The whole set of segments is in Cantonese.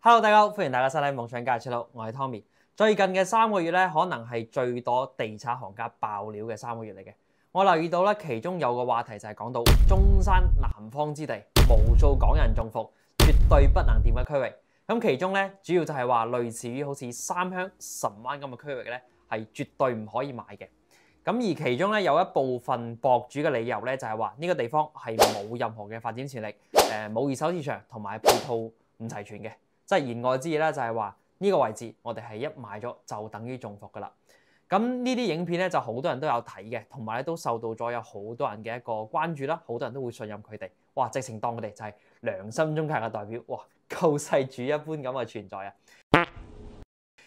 Hello， 大家好，歡迎大家收睇夢想家出路，我係 Tommy。最近嘅3個月咧，可能係最多地產行家爆料嘅3個月嚟嘅。我留意到咧，其中有個話題就係講到中山南方之地，無數港人中伏，絕對不能掂嘅區域。咁其中咧，主要就係話類似於好似三鄉、神灣咁嘅區域咧，係絕對唔可以買嘅。咁而其中咧有一部分博主嘅理由咧，就係話呢個地方係冇任何嘅發展潛力，冇二手市場同埋配套唔齊全嘅。即係言外之意咧，就係話呢個位置我哋係一買咗就等於中伏噶啦。咁呢啲影片咧就好多人都有睇嘅，同埋咧都受到咗有好多人嘅一個關注啦，好多人都會信任佢哋。哇！直情當佢哋就係良心中介嘅代表，哇！救世主一般咁嘅存在啊！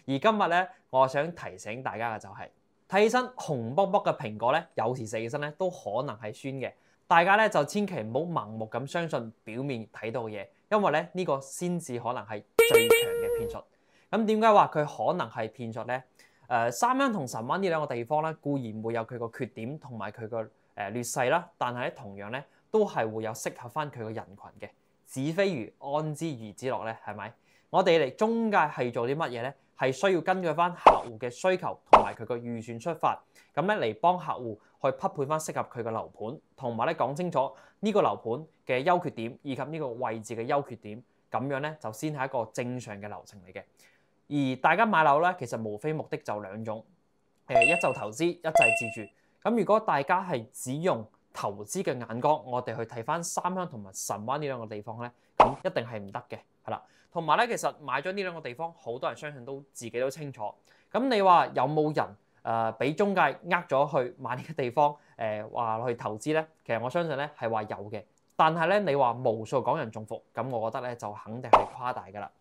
而今日咧，我想提醒大家嘅就係睇起身紅卜卜嘅蘋果咧，有時食起身咧都可能係酸嘅。大家咧就千祈唔好盲目咁相信表面睇到嘅嘢，因為咧呢個先至可能係最強嘅騙術。咁點解話佢可能係騙術咧？三鄉同神灣呢兩個地方咧，固然會有佢個缺點同埋佢個劣勢啦，但係咧同樣咧都係會有適合翻佢個人群嘅。子非魚，安知魚之樂咧？係咪？我哋嚟中介係做啲乜嘢咧？係需要根據翻客戶嘅需求同埋佢個預算出發，咁咧嚟幫客戶去匹配翻適合佢嘅樓盤，同埋咧講清楚呢個樓盤嘅優缺點以及呢個位置嘅優缺點，咁樣咧就先係一個正常嘅流程嚟嘅。而大家買樓咧，其實無非目的就兩種，一就投資，一就係自住。咁如果大家係只用投資嘅眼光，我哋去睇翻三鄉同埋神灣呢兩個地方咧，咁一定係唔得嘅，係啦。同埋咧，其實買咗呢兩個地方，好多人相信都自己都清楚。咁你話有冇人俾中介咗去買呢個地方，話去投資咧？其實我相信咧係話有嘅，但係咧你話無數港人中伏，咁我覺得咧就肯定係誇大㗎啦。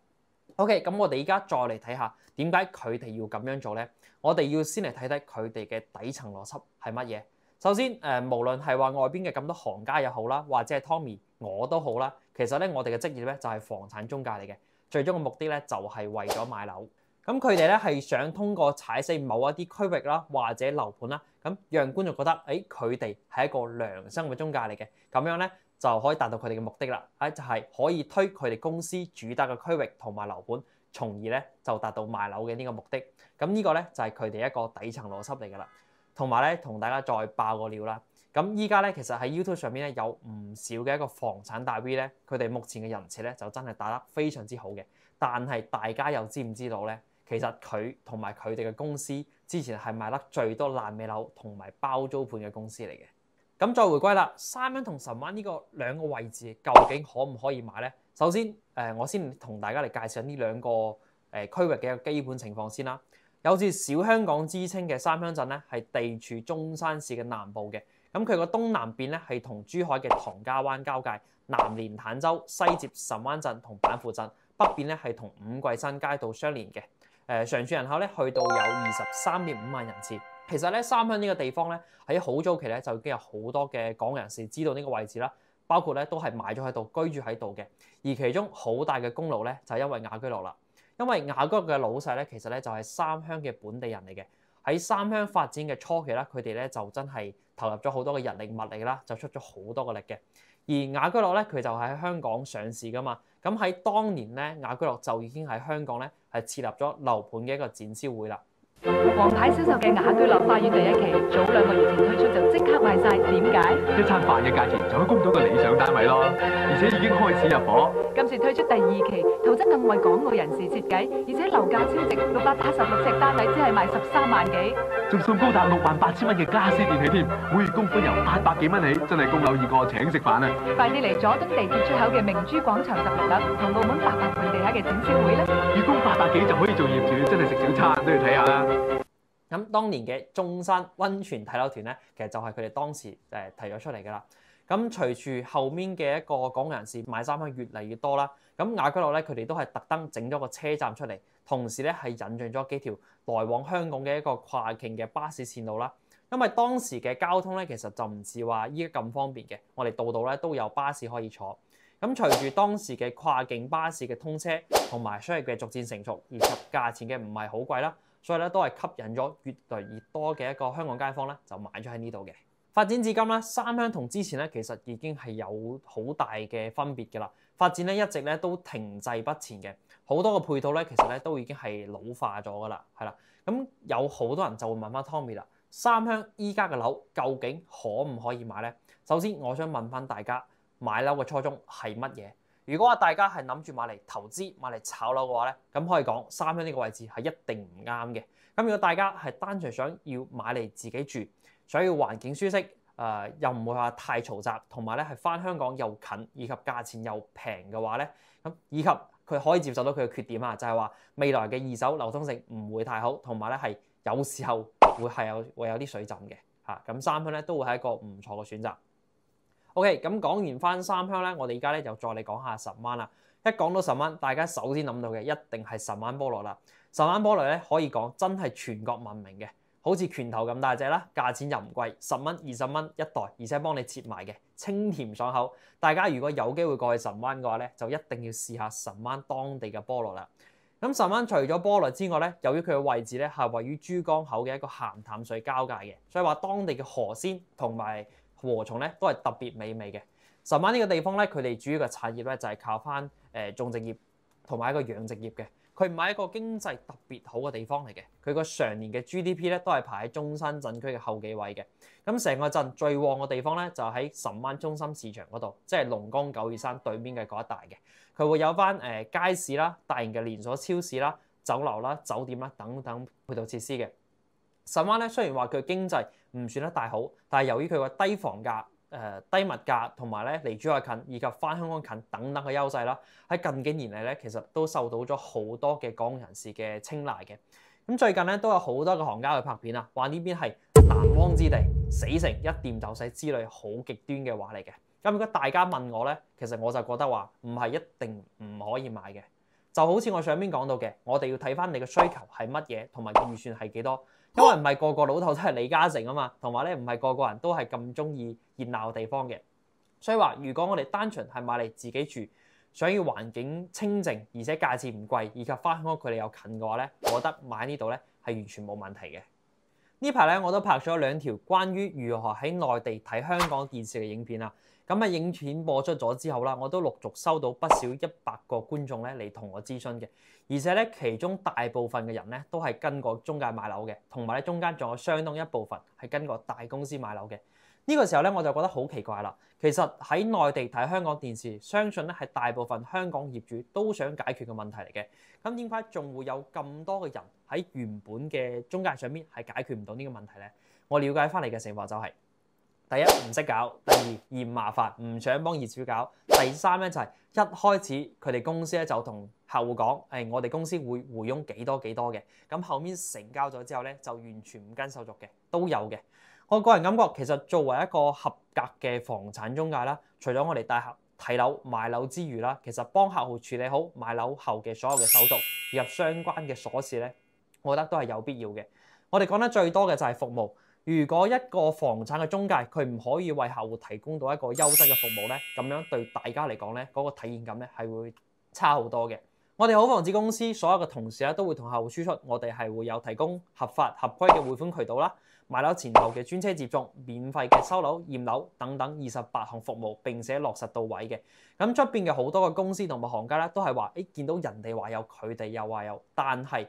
OK， 咁我哋而家再嚟睇下點解佢哋要咁樣做咧？我哋要先嚟睇睇佢哋嘅底層邏輯係乜嘢。首先無論係話外邊嘅咁多行家又好啦，或者係 Tommy 我都好啦，其實咧我哋嘅職業咧就係房產中介嚟嘅，最終嘅目的咧就係為咗買樓。咁佢哋咧係想通過踩死某一啲區域啦，或者樓盤啦，咁讓觀眾覺得佢哋係一個良心嘅中介嚟嘅，咁樣咧就可以達到佢哋嘅目的啦。就係可以推佢哋公司主打嘅區域同埋樓盤，從而咧就達到賣樓嘅呢個目的。咁呢個咧就係佢哋一個底層邏輯嚟㗎啦。同埋咧，同大家再爆個料啦。咁依家咧，其實喺 YouTube 上面咧有唔少嘅一個房產大 V 咧，佢哋目前嘅人設咧就真係打得非常之好嘅。但係大家又知唔知道咧？其實佢同埋佢哋嘅公司之前係賣得最多爛尾樓同埋包租盤嘅公司嚟嘅。咁再回歸啦，三鄉同神灣呢個兩個位置究竟可唔可以買咧？首先我先同大家嚟介紹呢兩個區域嘅一個基本情況先啦。有似小香港之稱嘅三鄉鎮咧，係地處中山市嘅南部嘅。咁佢個東南邊咧係同珠海嘅唐家灣交界，南連坦洲，西接神灣鎮同板富鎮，北邊咧係同五桂新街道相連嘅。常住人口咧去到有23.5萬人次。其實咧三鄉呢個地方咧喺好早期咧就已經有好多嘅港人士知道呢個位置啦，包括咧都係買咗喺度居住喺度嘅。而其中好大嘅功勞咧就係因為雅居樂啦。因為雅居樂嘅老細咧，其實咧就係三鄉嘅本地人嚟嘅。喺三鄉發展嘅初期啦，佢哋咧就真係投入咗好多嘅人力物力啦，就出咗好多個力嘅。而雅居樂咧，佢就喺香港上市噶嘛。咁喺當年咧，雅居樂就已經喺香港咧係設立咗樓盤嘅一個展銷會啦。王牌銷售嘅雅居樂花園第一期，早2個月前推出就即刻賣晒，點解？一餐飯嘅價錢就可以供到個理想單位咯，而且已經開始入伙。今次推出第2期，圖則更為港澳人士設計，而且樓價超值，686尺單位只係賣13萬幾，仲送高達68000蚊嘅家私電器添，每月供款由800幾蚊起，真係供樓易過請食飯啊！快啲嚟佐敦地鐵出口嘅明珠廣場16樓，同澳門800倍地下嘅展銷會啦！月供800幾就可以做業主，真係食小餐都要睇下啦。咁當年嘅中山溫泉睇樓團咧，其實就係佢哋當時提咗出嚟㗎啦。咁隨住後面嘅一個港人士買三鄉越嚟越多啦，咁雅居樂咧佢哋都係特登整咗個車站出嚟，同時咧係引進咗幾條來往香港嘅一個跨境嘅巴士線路啦。因為當時嘅交通咧其實就唔似話依家咁方便嘅，我哋度度咧都有巴士可以坐。咁隨住當時嘅跨境巴士嘅通車同埋商業嘅逐漸成熟，以及價錢嘅唔係好貴啦。所以咧都係吸引咗越嚟越多嘅一個香港街坊咧，就買咗喺呢度嘅。發展至今咧，三鄉同之前咧其實已經係有好大嘅分別嘅啦。發展咧一直咧都停滯不前嘅。好多個配套咧，其實咧都已經係老化咗噶啦，係啦。咁有好多人就會問翻 Tommy 啦，三鄉依家嘅樓究竟可唔可以買咧？首先，我想問翻大家買樓嘅初衷係乜嘢？如果話大家係諗住買嚟投資、買嚟炒樓嘅話咧，咁可以講三鄉呢個位置係一定唔啱嘅。咁如果大家係單純想要買嚟自己住，想要環境舒適，又唔會話太嘈雜，同埋咧係翻香港又近，以及價錢又平嘅話咧，咁以及佢可以接受到佢嘅缺點啊，就係話未來嘅二手流通性唔會太好，同埋咧係有時候會有啲水浸嘅嚇。咁三鄉咧都會係一個唔錯嘅選擇。OK， 咁講完翻三鄉咧，我哋而家咧就再嚟講下神灣啦。一講到神灣，大家首先諗到嘅一定係神灣菠蘿啦。神灣菠蘿咧可以講真係全國聞名嘅，好似拳頭咁大隻啦，價錢又唔貴，10蚊、20蚊一袋，而且幫你切埋嘅，清甜爽口。大家如果有機會過去神灣嘅話咧，就一定要試下神灣當地嘅菠蘿啦。咁神灣除咗菠蘿之外咧，由於佢嘅位置咧係位於珠江口嘅一個鹹淡水交界嘅，所以話當地嘅河鮮同埋禾蟲咧都係特別美味嘅。神灣呢個地方咧，佢哋主要嘅產業咧就係靠翻種植業同埋一個養殖業嘅。佢唔係一個經濟特別好嘅地方嚟嘅，佢個常年嘅 GDP 咧都係排喺中山鎮區嘅後幾位嘅。咁成個鎮最旺嘅地方咧就喺神灣中心市場嗰度，即係龍崗九二山對面嘅嗰一帶嘅。佢會有翻街市啦、大型嘅連鎖超市啦、酒樓啦、酒店啦等等配套設施嘅。神灣咧雖然話佢經濟唔算得大好，但係由於佢個低房價、低物價同埋咧離珠海近以及翻香港近等等嘅優勢啦，喺近幾年嚟咧其實都受到咗好多嘅港人士嘅青睞嘅。咁最近咧都有好多嘅行家去拍片啊，話呢邊係彈簧之地、死城一掂就死之類好極端嘅話嚟嘅。咁如果大家問我咧，其實我就覺得話唔係一定唔可以買嘅。就好似我上邊講到嘅，我哋要睇翻你嘅需求係乜嘢，同埋預算係幾多。因為唔係個個老豆都係李嘉誠啊嘛，同埋咧唔係個個人都係咁中意熱鬧嘅地方嘅。所以話，如果我哋單純係買嚟自己住，想要環境清靜，而且價錢唔貴，以及翻香港距離又近嘅話咧，我覺得買呢度咧係完全冇問題嘅。呢排咧我都拍咗2條關於如何喺內地睇香港電視嘅影片啊。咁喺影片播出咗之後啦，我都陸續收到不少100個觀眾咧嚟同我諮詢嘅，而且咧其中大部分嘅人咧都係跟過中介買樓嘅，同埋咧中間仲有相當一部分係跟過大公司買樓嘅。呢個時候咧我就覺得好奇怪啦。其實喺內地睇香港電視，相信咧係大部分香港業主都想解決嘅問題嚟嘅。咁點解仲會有咁多嘅人喺原本嘅中介上面係解決唔到呢個問題咧？我了解翻嚟嘅情況就係：第一唔識搞，第二嫌麻煩，唔想幫業主搞，第三咧就係一開始佢哋公司咧就同客戶講，我哋公司會回佣幾多嘅，咁後面成交咗之後咧就完全唔跟手續嘅，都有嘅。我個人感覺其實作為一個合格嘅房產中介啦，除咗我哋帶客睇樓買樓之餘啦，其實幫客戶處理好買樓後嘅所有嘅手續以及相關嘅瑣事咧，我覺得都係有必要嘅。我哋講得最多嘅就係服務。如果一個房產嘅中介佢唔可以為客戶提供到一個優質嘅服務咧，咁樣對大家嚟講咧，嗰個體驗感咧係會差好多嘅。我哋好房子公司所有嘅同事咧都會同客戶輸出，我哋係會有提供合法合規嘅匯款渠道啦，買樓前後嘅專車接送、免費嘅收樓驗樓等等28項服務，並且落實到位嘅。咁出邊嘅好多個公司同埋行家咧都係話，見到人哋話有，佢哋又話有，但係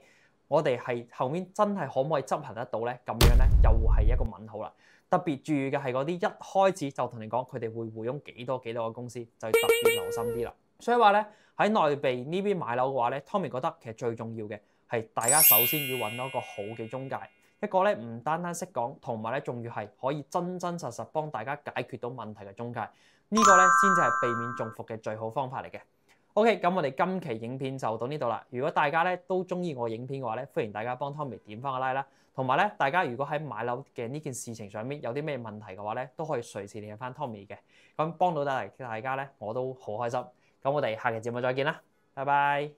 我哋係後面真係可唔可以執行得到咧？咁樣咧又係一個問號啦。特別注意嘅係嗰啲一開始就同你講佢哋會回佣幾多個公司，就要特別留心啲啦。所以話咧喺內地呢邊買樓嘅話咧 ，Tommy 覺得其實最重要嘅係大家首先要揾到一個好嘅中介，一個咧唔單單識講，同埋咧仲要係可以真真實實幫大家解決到問題嘅中介，呢個咧先至係避免中伏嘅最好方法嚟嘅。OK， 咁我哋今期影片就到呢度啦。如果大家咧都中意我影片嘅話咧，歡迎大家幫 Tommy 點翻個 like 啦。同埋咧，大家如果喺買樓嘅呢件事情上面有啲咩問題嘅話咧，都可以隨時聯繫翻 Tommy 嘅。咁幫到大家咧，我都好開心。咁我哋下期節目再見啦，拜拜。